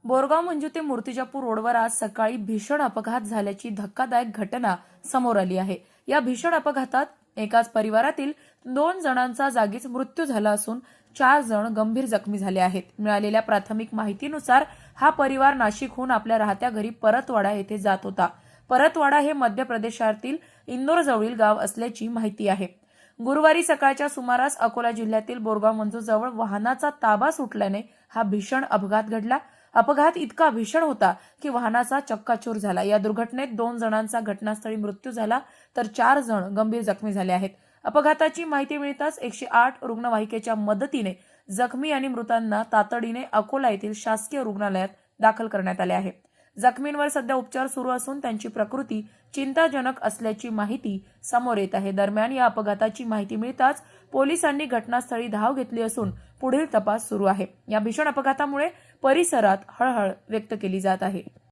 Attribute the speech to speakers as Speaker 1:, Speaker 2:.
Speaker 1: बोरगाव मंजू ते मूर्तिजापूर रोडवर आज सकाळी भीषण अपघात झाल्याची धक्कादायक घटना समोर आली आहे। या भीषण अपघातात एकाच परिवारातील 2 जणांचा जागीच मृत्यू झाला असून 4 जण गंभीर जखमी झाले आहेत। मिळालेल्या प्राथमिक माहितीनुसार हा परिवार नाशिकहून आपल्या राहत्या घरी परतवाडा येथे जात होता। परतवाडा हे मध्य प्रदेशातील इंदोर जवळील गाव असल्याची माहिती आहे। गुरुवारी सकाळच्या सुमारास अकोला जिल्ह्यातील बोरगाव मंजू जवळ वाहनाचा ताबा सुटल्याने हा भीषण अपघात घडला। अपघात इतका भीषण होता की वाहनाचा चक्काचूर झाला। या दुर्घटनेत 2 जणांचा घटनास्थळी मृत्यू झाला तर 4 जण गंभीर जखमी झाले आहेत। अपघाताची माहिती मिळताच 108 रुग्णवाहिकेच्या मदतीने जखमी आणि मृतांना तातडीने अकोला येथील शासकीय रुग्णालयात दाखल करण्यात आले आहे। जखमींवर सध्या उपचार सुरू असून त्यांची प्रकृती चिंताजनक असल्याची माहिती समोर येत आहे। दरम्यान या अपघाताची माहिती मिळताच पोलिसांनी घटनास्थळी धाव घेतली असून पुढील तपास सुरू आहे। या भीषण अपघातामुळे परिसरात हळहळ व्यक्त केली जात आहे।